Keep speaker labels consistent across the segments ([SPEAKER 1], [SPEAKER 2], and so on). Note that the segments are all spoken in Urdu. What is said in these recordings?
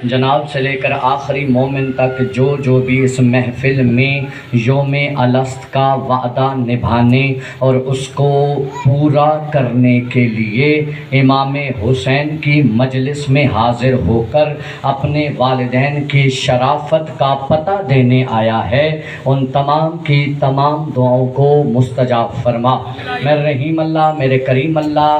[SPEAKER 1] جناب سے لے کر آخری مومن تک جو بھی اس محفل میں یوم الست کا وعدہ نبھانے اور اس کو پورا کرنے کے لیے امام حسین کی مجلس میں حاضر ہو کر اپنے والدین کی شرافت کا پتہ دینے آیا ہے، ان تمام کی تمام دعاؤں کو مستجاب فرما۔ میرے رحیم اللہ، میرے کریم اللہ،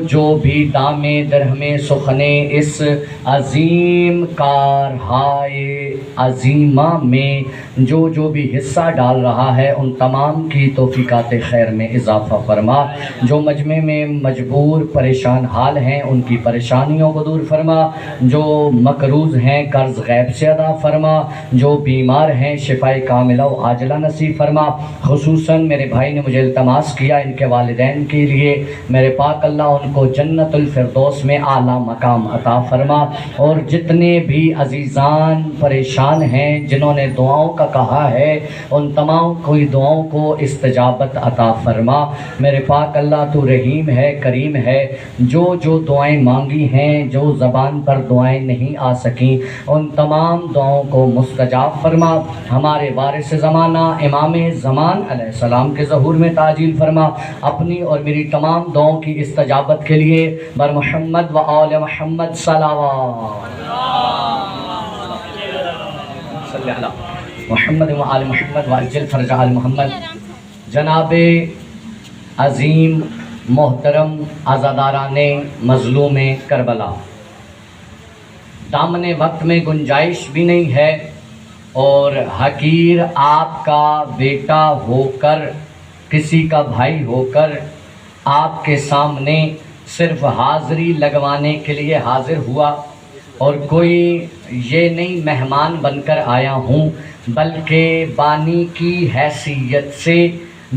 [SPEAKER 1] جو بھی دام درہم سخنے اس عظیم کارہائے عظیمہ میں جو بھی حصہ ڈال رہا ہے، ان تمام کی توفیقات خیر میں اضافہ فرما۔ جو مجمع میں مجبور پریشان حال ہیں، ان کی پریشانیوں کو دور فرما۔ جو مقروض ہیں، قرض غیب سے ادا فرما۔ جو بیمار ہیں، شفائے کاملہ و عاجلہ نصیب فرما۔ خصوصاً میرے بھائی نے مجھے التماس کیا ان کے والدین کے لیے، میرے پاک اللہ ان کو جنت الفردوس میں اعلیٰ مقام عطا فرما۔ اور جتنے بھی عزیزان پریشان ہیں، جنہوں نے دعاؤں کا کہا ہے، ان تمام کوئی دعاؤں کو استجابت عطا فرما۔ میرے پاک اللہ تو رحیم ہے، کریم ہے، جو دعائیں مانگی ہیں، جو زبان پر دعائیں نہیں آ سکیں، ان تمام دعاؤں کو مستجاب فرما۔ ہمارے وارث زمانہ امام زمان علیہ السلام کے ظہور میں تعجیل فرما۔ اپنی اور میری تمام دعاؤں کی استجابت کے لیے بر محمد و آل محمد صلوات صلی علی محمد و آل محمد وعجل فرج آل محمد۔ جناب عظیم محترم عزاداران مظلوم کربلا، دامن وقت میں گنجائش بھی نہیں ہے اور حقیر آپ کا بیٹا ہو کر، کسی کا بھائی ہو کر آپ کے سامنے صرف حاضری لگوانے کے لیے حاضر ہوا، اور کوئی یہ نہیں مہمان بن کر آیا ہوں، بلکہ بانی کی حیثیت سے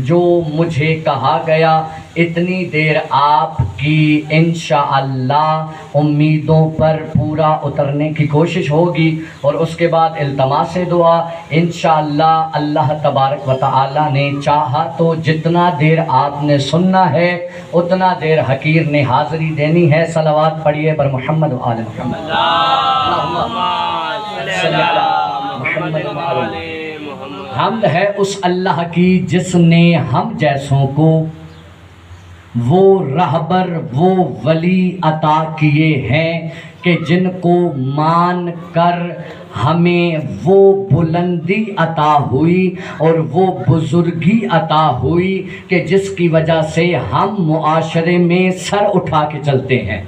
[SPEAKER 1] جو مجھے کہا گیا اتنی دیر آپ کی انشاءاللہ امیدوں پر پورا اترنے کی کوشش ہوگی، اور اس کے بعد التماس دعا انشاءاللہ اللہ تبارک و تعالی نے چاہا تو جتنا دیر آپ نے سننا ہے اتنا دیر حقیر نے حاضری دینی ہے۔ صلوات پڑھیے بر محمد و آل محمد۔ اللہم صلی علی محمد و آل محمد۔ حمد ہے اس اللہ کی جس نے ہم جیسوں کو وہ رہبر وہ ولی عطا کیے ہیں کہ جن کو مان کر ہمیں وہ بلندی عطا ہوئی اور وہ بزرگی عطا ہوئی کہ جس کی وجہ سے ہم معاشرے میں سر اٹھا کے چلتے ہیں۔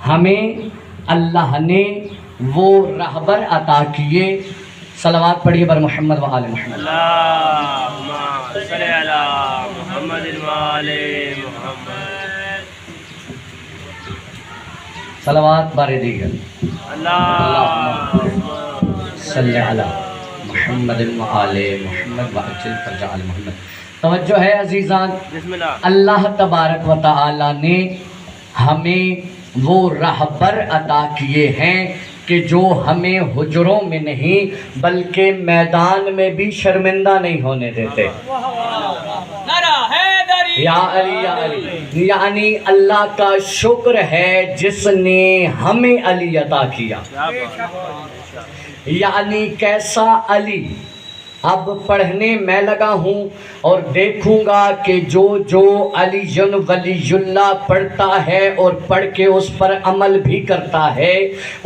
[SPEAKER 1] ہمیں اللہ نے وہ رہبر عطا کیے۔ صلوات پڑھیے بر محمد و آل محمد۔
[SPEAKER 2] اللہم صلی علی محمد و آل محمد۔
[SPEAKER 1] صلوات بار دیگر۔
[SPEAKER 2] اللہم
[SPEAKER 1] صلی علی محمد و آل محمد وعجل فرج آل محمد۔ توجہ ہے عزیزان،
[SPEAKER 2] بسم اللہ۔
[SPEAKER 1] اللہ تبارک و تعالی نے ہمیں وہ رہبر عطا کیے ہیں کہ جو ہمیں حجروں میں نہیں بلکہ میدان میں بھی شرمندہ نہیں ہونے دیتے۔ یا علی یا علی، یعنی اللہ کا شکر ہے جس نے ہمیں علی عطا کیا۔ یعنی کیسا علی؟ اب پڑھنے میں لگا ہوں اور دیکھوں گا کہ جو علی ولی اللہ پڑھتا ہے اور پڑھ کے اس پر عمل بھی کرتا ہے،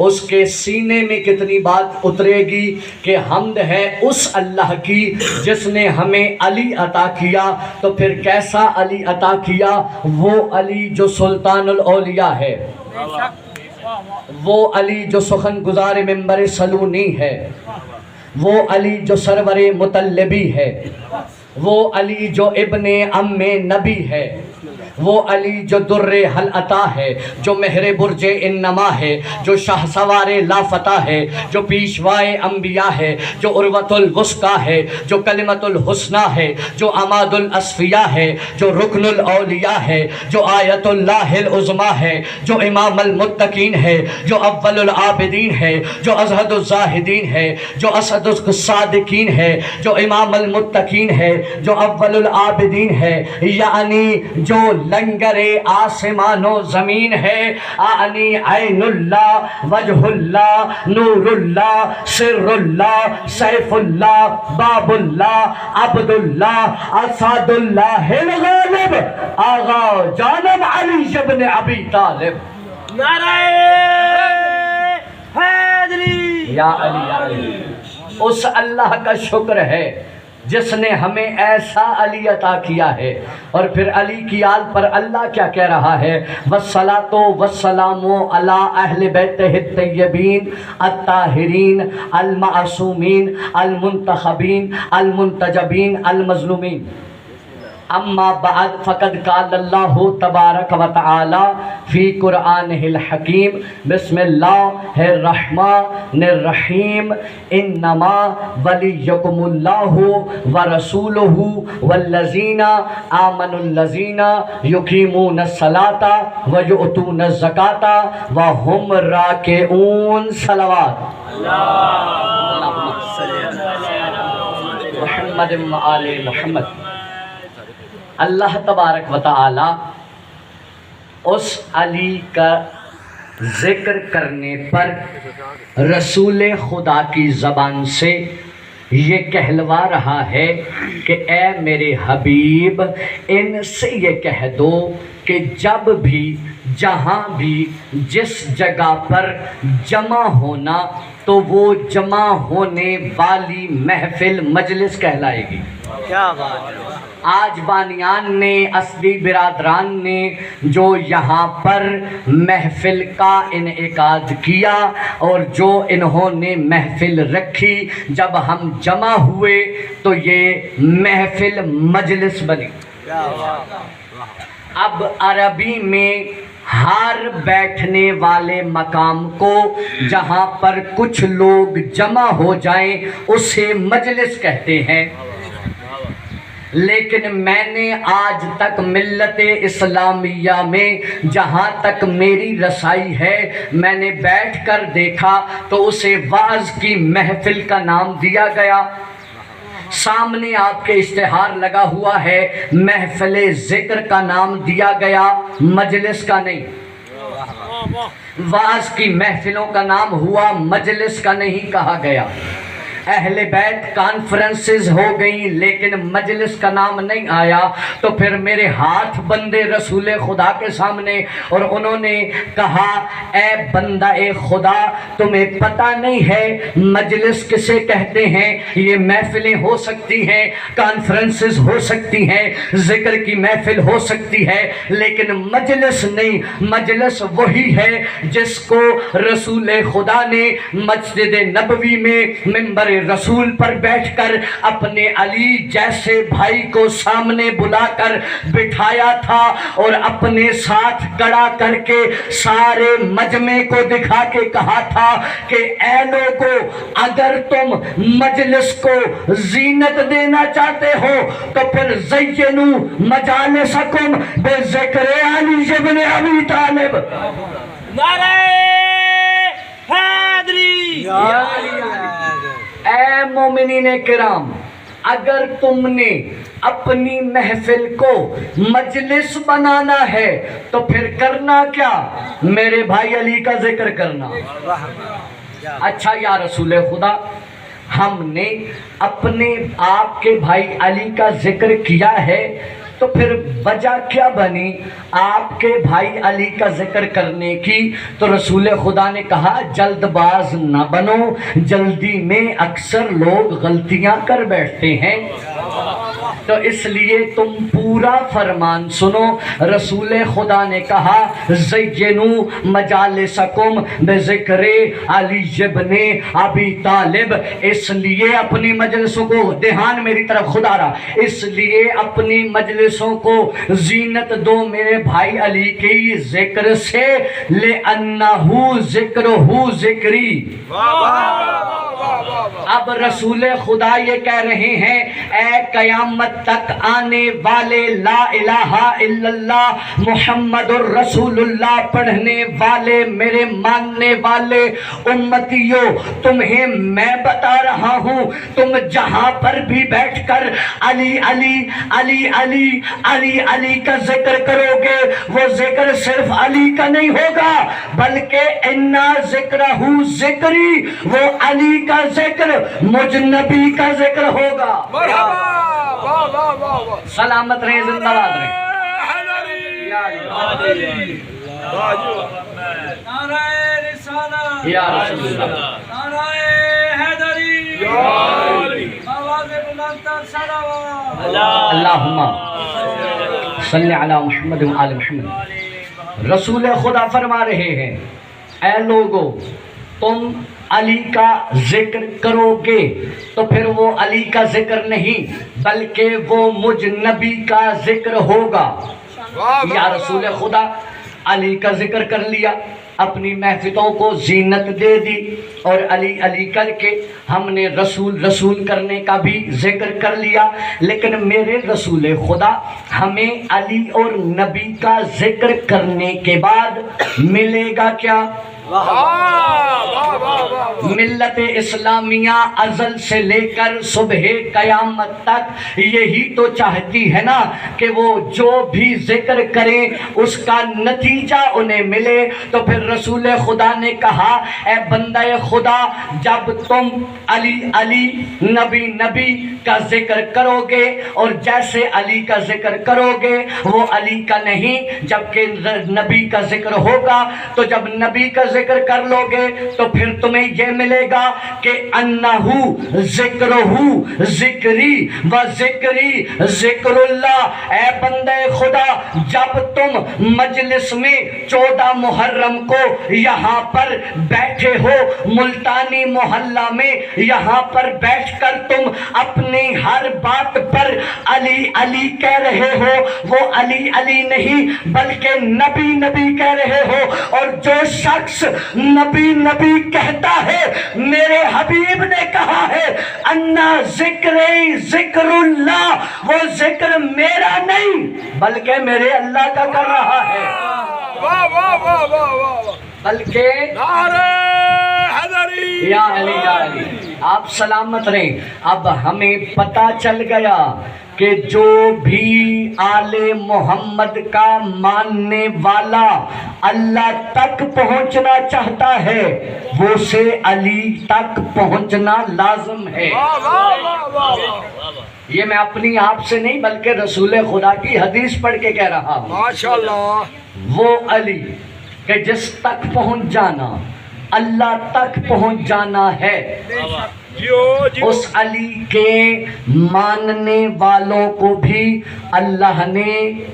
[SPEAKER 1] اس کے سینے میں کتنی بات اترے گی کہ حمد ہے اس اللہ کی جس نے ہمیں علی عطا کیا۔ تو پھر کیسا علی عطا کیا؟ وہ علی جو سلطان الاولیاء ہے، وہ علی جو سخن گزار منبر سلونی ہے، وہ علی جو سرور مطلبی ہے، وہ علی جو ابن ام نبی ہے، وہ علی جو در حل عطا ہے، جو مہر برج انما ہے، جو شاہ سوار لا فتح ہے، جو پیشوائے انبیاء ہے، جو عروۃ الوثقی ہے، جو کلمۃ الحسنی ہے، جو عماد الاصفیاء ہے، جو رکن الاولیاء ہے، جو آیت اللہ العظمیٰ ہے، جو امام المتقین ہے، جو اول العابدین ہے، جو ازہد الزاہدین ہے، جو اسد الصادقین ہے، جو امام المتقین ہے، جو اول العابدین ہے، یعنی جو لنگر آسمان و زمین ہے، آنی عین اللہ، وجہ اللہ، نور اللہ، سر اللہ، سیف اللہ، باب اللہ، عبد اللہ، اسد اللہ الغالب، آغا جانب علی ابن ابی طالب۔
[SPEAKER 2] نعرہ حیدری،
[SPEAKER 1] یا علی یا علی۔ اس اللہ کا شکر ہے جس نے ہمیں ایسا علی عطا کیا ہے۔ اور پھر علی کی آل پر اللہ کیا کہہ رہا ہے؟ والصلاۃ والسلام علی اہل بیتہ الطیبین الطاہرین المعصومین المنتخبین المنتجبین المظلومین۔ اما بعد فقد قال اللہ تبارک و تعالی فی قرآنہ الحکیم بسم اللہ الرحمن الرحیم انما ولیکم اللہ ورسولہ والذین آمنوا الذین یقیمون الصلاۃ ویؤتون الزکاۃ وہم راکعون۔ صلوات
[SPEAKER 2] اللہم صلی علی
[SPEAKER 1] محمد و آل محمد۔ اللہ تبارک و تعالی اس علی کا ذکر کرنے پر رسول خدا کی زبان سے یہ کہلوا رہا ہے کہ اے میرے حبیب، ان سے یہ کہہ دو کہ جب بھی جہاں بھی جس جگہ پر جمع ہونا تو وہ جمع ہونے والی محفل مجلس کہلائے گی۔
[SPEAKER 2] کیا بات ہے!
[SPEAKER 1] آج بانیان نے، اصلی برادران نے جو یہاں پر محفل کا انعقاد کیا اور جو انہوں نے محفل رکھی، جب ہم جمع ہوئے تو یہ محفل مجلس بنی۔ اب عربی میں ہر بیٹھنے والے مقام کو جہاں پر کچھ لوگ جمع ہو جائیں اسے مجلس کہتے ہیں۔ لیکن میں نے آج تک ملت اسلامیہ میں جہاں تک میری رسائی ہے میں نے بیٹھ کر دیکھا تو اسے وعظ کی محفل کا نام دیا گیا۔ سامنے آپ کے اشتہار لگا ہوا ہے، محفل ذکر کا نام دیا گیا، مجلس کا نہیں۔ وعظ کی محفلوں کا نام ہوا، مجلس کا نہیں کہا گیا۔ اہل بیت کانفرنسز ہو گئیں لیکن مجلس کا نام نہیں آیا۔ تو پھر میرے ہاتھ بندے رسول خدا کے سامنے اور انہوں نے کہا اے بندہ خدا، تمہیں پتہ نہیں ہے مجلس کسے کہتے ہیں؟ یہ محفلیں ہو سکتی ہیں، کانفرنسز ہو سکتی ہیں، ذکر کی محفل ہو سکتی ہے، لیکن مجلس نہیں۔ مجلس وہی ہے جس کو رسول خدا نے مسجد نبوی میں منبر رسول پر بیٹھ کر اپنے علی جیسے بھائی کو سامنے بلا کر بٹھایا تھا اور اپنے ساتھ کڑا کر کے سارے مجمع کو دکھا کے کہا تھا کہ اے لوگو، اگر تم مجلس کو زینت دینا چاہتے ہو تو پھر زینو مجالسکم بذکر علی ابن ابی طالب۔
[SPEAKER 2] نعرہ حیدری،
[SPEAKER 1] اے مومنین کرام، اگر تم نے اپنی محفل کو مجلس بنانا ہے تو پھر کرنا کیا؟ میرے بھائی علی کا ذکر کرنا۔ اچھا یا رسول خدا، ہم نے اپنے آپ کے بھائی علی کا ذکر کیا ہے تو پھر وجہ کیا بنی آپ کے بھائی علی کا ذکر کرنے کی؟ تو رسول خدا نے کہا جلد باز نہ بنو، جلدی میں اکثر لوگ غلطیاں کر بیٹھتے ہیں، تو اس لیے تم پورا فرمان سنو۔ رسول خدا نے کہا زینو مجالسکم بذکر علی ابن ابی طالب، اس لیے اپنی مجلسوں کو، دھیان میری طرف خدا رہا، اس لیے اپنی مجلسوں کو زینت دو میرے بھائی علی کی ذکر سے، لِأَنَّهُ ذِكْرُهُ ذِكْرِي۔ اب رسول خدا یہ کہہ رہے ہیں اے قیامت تک آنے والے لا الہ الا اللہ محمد الرسول اللہ پڑھنے والے میرے ماننے والے امتیوں، تمہیں میں بتا رہا ہوں، تم جہاں پر بھی بیٹھ کر علی علی علی علی علی علی کا ذکر کرو گے، وہ ذکر صرف علی کا نہیں ہوگا بلکہ انا ذکرہ ذکری، وہ علی کا ذکر مجھ نبی کا ذکر ہوگا۔ سلامت رہیں، زندہ باد رہیں۔ یا رسول اللہ، اللہم صلی علی محمد و آل محمد۔ رسول خدا فرما رہے ہیں، اے لوگو تم علی کا ذکر کرو گے تو پھر وہ علی کا ذکر نہیں بلکہ وہ مجھ نبی کا ذکر ہوگا۔ یا رسول خدا علی کا ذکر کر لیا، اپنی محفلوں کو زینت دے دی، اور علی علی کر کے ہم نے رسول رسول کرنے کا بھی ذکر کر لیا، لیکن میرے رسول خدا ہمیں علی اور نبی کا ذکر کرنے کے بعد ملے گا کیا؟ ملت اسلامیہ ازل سے لے کر صبح قیامت تک یہی تو چاہتی ہے نا کہ وہ جو بھی ذکر کریں اس کا نتیجہ انہیں ملے۔ تو پھر رسول خدا نے کہا، اے بندہ خدا، جب تم علی علی نبی نبی کا ذکر کرو گے اور جیسے علی کا ذکر کرو گے وہ علی کا نہیں جبکہ نبی کا ذکر ہوگا، تو جب نبی کا ذکر کر لو گے تو پھر تمہیں یہ ملے گا کہ انہو ذکرہو ذکری و ذکری ذکر اللہ۔ اے بندے خدا، جب تم مجلس میں 14 محرم کو یہاں پر بیٹھے ہو، ملتانی محلہ میں یہاں پر بیٹھ کر تم اپنی ہر بات پر علی علی کہہ رہے ہو، وہ علی علی نہیں بلکہ نبی نبی کہہ رہے ہو، اور جو شخص نبی نبی کہتا ہے، میرے حبیب نے کہا ہے انا ذکری ذکر اللہ، وہ ذکر میرا نہیں بلکہ میرے اللہ کا کر رہا ہے، بلکہ یا علی یا علی۔ آپ سلامت رہیں۔ اب ہمیں پتہ چل گیا کہ جو بھی آل محمد کا ماننے والا اللہ تک پہنچنا چاہتا ہے وہ سے علی تک پہنچنا لازم ہے۔ یہ میں اپنی آپ سے نہیں بلکہ رسول خدا کی حدیث پڑھ کے کہہ رہا ہوں۔ ماشاءاللہ، وہ علی کہ جس تک پہنچ جانا اللہ تک پہنچ جانا ہے، اس علی کے ماننے والوں کو بھی اللہ نے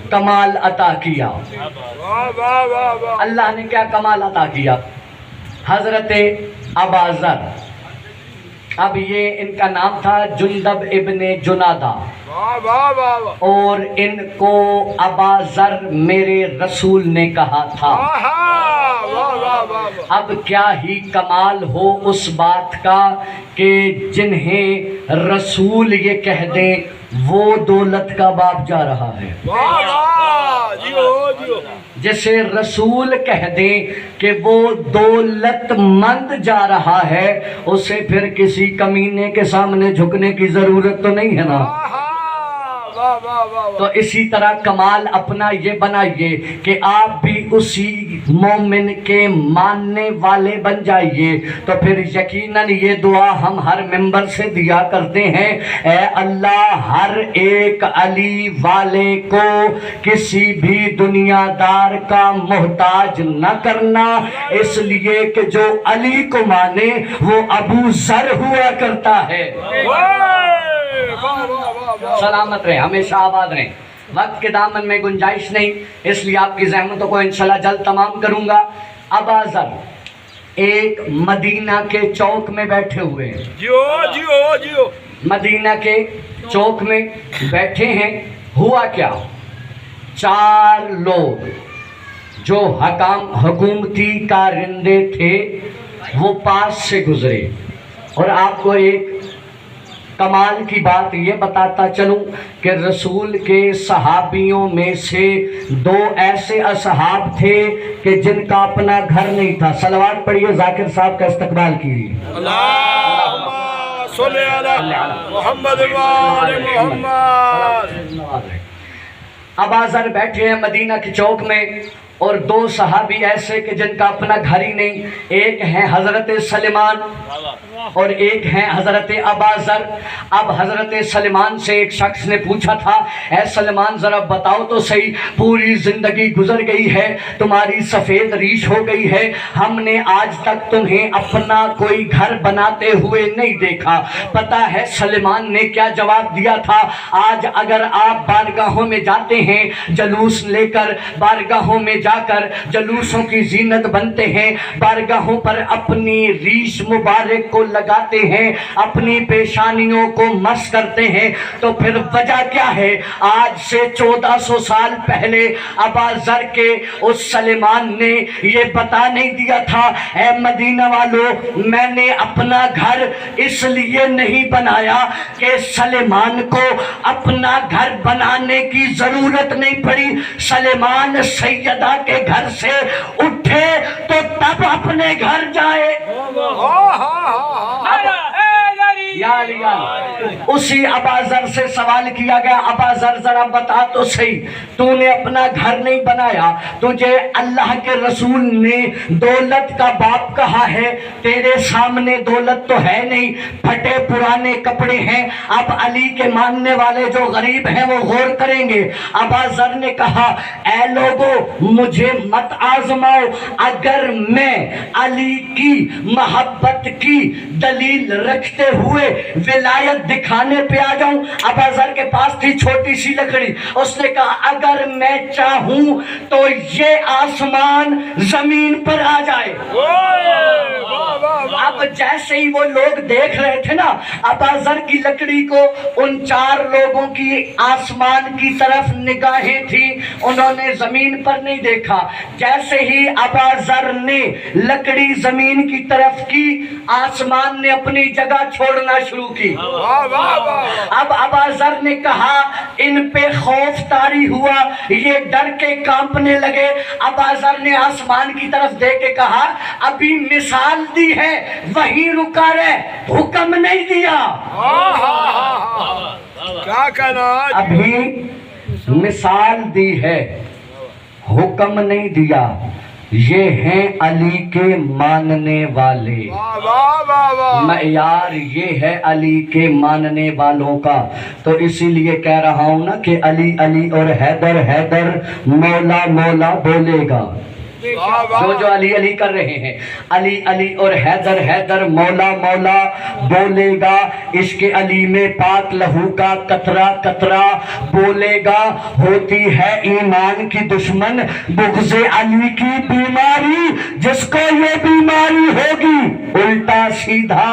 [SPEAKER 1] کمال عطا کیا۔ اللہ نے کیا کمال عطا کیا؟ حضرت اباذر، اب یہ ان کا نام تھا جندب ابن جنادہ، اور ان کو اباذر میرے رسول نے کہا تھا۔ اب کیا ہی کمال ہو اس بات کا کہ جنہیں رسول یہ کہہ دیں وہ دولت کا باپ جا رہا ہے، جسے رسول کہہ دیں کہ وہ دولت مند جا رہا ہے، اسے پھر کسی کمینے کے سامنے جھکنے کی ضرورت تو نہیں ہے نا۔ تو اسی طرح کمال اپنا یہ بنائیے کہ آپ بھی اسی مومن کے ماننے والے بن جائیے، تو پھر یقیناً یہ دعا ہم ہر ممبر سے دیا کرتے ہیں، اے اللہ ہر ایک علی والے کو کسی بھی دنیا دار کا محتاج نہ کرنا، اس لیے کہ جو علی کو مانے وہ ابو ذر ہوا کرتا ہے۔ سلامت رہیں، ہمیشہ آباد رہیں۔ وقت کے دامن میں گنجائش نہیں، اس لیے آپ کی زحمتوں کو انشاءاللہ جلد تمام کروں گا۔ اباذر ایک مدینہ کے چوک میں بیٹھے ہوئے ہیں، مدینہ کے چوک میں بیٹھے ہیں۔ ہوا کیا، 4 لوگ جو حکومتی کارندے تھے وہ پاس سے گزرے، اور آپ کو ایک کمال کی بات یہ بتاتا چلوں کہ رسول کے صحابیوں میں سے دو ایسے اصحاب تھے کہ جن کا اپنا گھر نہیں تھا. صلوات پڑھیے، ذاکر صاحب کا استقبال کیجیے.
[SPEAKER 2] اللہم صلی علی محمد وآل محمد.
[SPEAKER 1] ابا ذر بیٹھے ہیں مدینہ کے چوک میں، اور دو صحابی ایسے کہ جن کا اپنا گھر ہی نہیں. ایک ہیں حضرت سلمان اور ایک ہیں حضرت ابا ذر. اب حضرت سلمان سے ایک شخص نے پوچھا تھا، اے سلمان ذرا بتاؤ تو صحیح، پوری زندگی گزر گئی ہے، تمہاری سفید ریش ہو گئی ہے، ہم نے آج تک تمہیں اپنا کوئی گھر بناتے ہوئے نہیں دیکھا. پتہ ہے سلمان نے کیا جواب دیا تھا؟ آج اگر آپ بارگاہوں میں جاتے ہیں جلوس لے کر، بارگاہوں میں جا کر جلوسوں کی زینت بنتے ہیں، بارگاہوں پر اپنی ریش مبارک کو لگاتے ہیں، اپنی پیشانیوں کو مس کرتے ہیں، تو پھر وجہ کیا ہے؟ آج سے 1400 سال پہلے ابا ذر کے اس سلمان نے یہ بتا نہیں دیا تھا، اے مدینہ والوں، میں نے اپنا گھر اس لیے نہیں بنایا کہ سلمان کو اپنا گھر بنانے کی ضرورت نہیں پڑی. سلمان سیدہ کے گھر سے اٹھے تو تب اپنے گھر جائے. اسی ابا ذر سے سوال کیا گیا، ابا ذر ذرا بتا تو صحیح، تو نے اپنا گھر نہیں بنایا، تجھے اللہ کے رسول نے دولت کا باپ کہا ہے، تیرے سامنے دولت تو ہے نہیں، پھٹے پرانے کپڑے ہیں. اب علی کے ماننے والے جو غریب ہیں وہ غور کریں گے. ابا ذر نے کہا، اے لوگو مجھے مت آزماؤ، اگر میں علی کی محبت کی دلیل رکھتے ہوئے ولایت دکھانے پہ آ جاؤں. ابا ذر کے پاس تھی چھوٹی سی لکڑی، اس نے کہا اگر میں چاہوں تو یہ آسمان زمین پر آ جائے. اب جیسے ہی وہ لوگ دیکھ رہے تھے نا ابا ذر کی لکڑی کو، ان چار لوگوں کی آسمان کی طرف نگاہیں تھی، انہوں نے زمین پر نہیں دیکھا. جیسے ہی ابا ذر نے لکڑی زمین کی طرف کی، آسمان نے اپنی جگہ چھوڑنا شروع کی. اب ابا ذر نے کہا، ان پہ خوف طاری ہوا، یہ ڈر کے کانپنے لگے. ابا ذر نے آسمان کی طرف دیکھ کے کہا، ابھی مثال دی ہے وہیں رکا رہے، حکم نہیں دیا.
[SPEAKER 2] کیا کہنا؟
[SPEAKER 1] ابھی مثال دی ہے، حکم نہیں دیا. یہ ہیں علی کے ماننے والے. معیار یہ ہے علی کے ماننے والوں کا. تو اسی لیے کہہ رہا ہوں نا کہ علی علی اور حیدر حیدر، مولا مولا بولے گا. جو علی علی کر رہے ہیں، علی علی اور حیدر حیدر، مولا مولا بولے گا. عشق علی میں پاک لہو کا قطرہ قطرہ بولے گا. ہوتی ہے ایمان کی دشمن بغض علی کی بیماری، جس کو یہ بیماری ہوگی الٹا سیدھا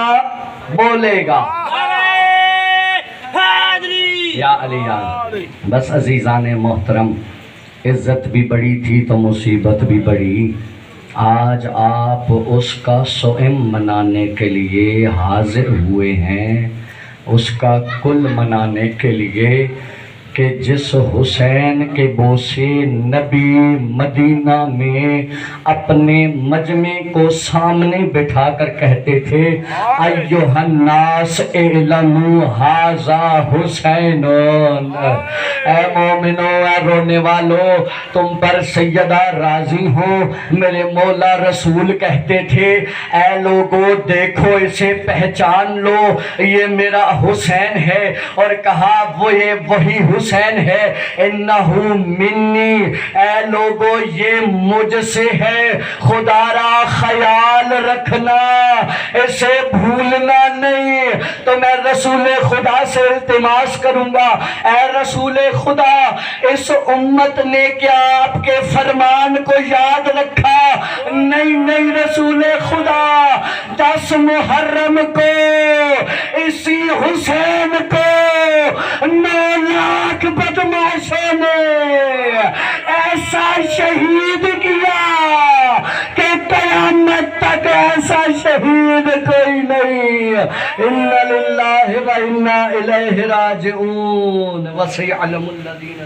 [SPEAKER 1] بولے گا. یا علی یا. بس عزیزان محترم، عزت بھی بڑی تھی تو مصیبت بھی بڑی. آج آپ اس کا سوئم منانے کے لیے حاضر ہوئے ہیں، اس کا کل منانے کے لیے کہ جس حسین کے بوسے نبی مدینہ میں اپنے مجمع کو سامنے بٹھا کر کہتے تھے، ایھا الناس اعلموا ھذا حسین. اے مومنو، اے رونے والو، تم پر سیدہ راضی ہوں. میرے مولا رسول کہتے تھے، اے لوگو دیکھو اسے پہچان لو، یہ میرا حسین ہے. اور کہا وہ یہ وہی حسین ہے. انہو منی، اے لوگو یہ مجھ سے ہے. خدا را خیال رکھنا، اسے بھولنا نہیں. تو میں رسول خدا سے التماس کروں گا، اے رسول خدا، اس امت نے کیا آپ کے فرمان کو یاد رکھا؟ نہیں رسول خدا، 10 محرم کو اسی حسین کو 9 لاکھ بدماشوں نے ایسا شہید کیا کہ قیامت تک ایسا شہید کوئی نہیں. انا للہ و انا الیہ راجعون وسيعلم الذين